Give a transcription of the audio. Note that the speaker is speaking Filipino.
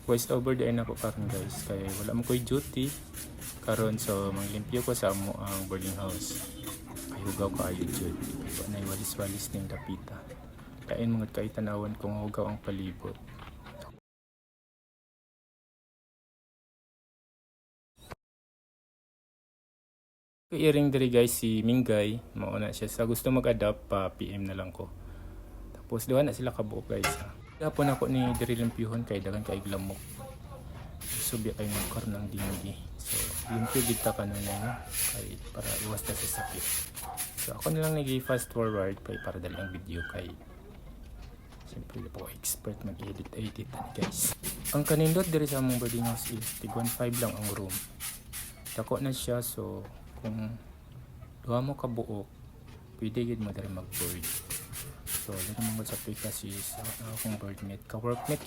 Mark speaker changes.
Speaker 1: voice over di ay nako karon guys kay wala mo koy duty karon, so manglimpyo ko sa amo ang boarding house. Kay hugaw ko ayo jud. Wa nay walis-walis ning dapita. Kain mga kay tan-awon kung hugaw ang palibot. Iring diri guys si Mingay, mao na siya sa gusto mag-adapt pa PM na lang ko. Tapos duha na sila kabuok guys. Gapon ako ni diri limpyuhon kay daghan kay lamok. Subi kay nagkaroon ng dengue. So limpyo gid ta kanina no kay para iwas ta sa sakit. So ako na lang nagi-fast forward kay para dali ang video kay siyempre po expert mag-edit guys. Ang kanindot diri sa among boarding house is tig 1.5 lang ang room. Dako na siya, so kung duha mo ka buok pwede gid mo diri mag-board. So dito mo sa place is akong boardmate ka workmate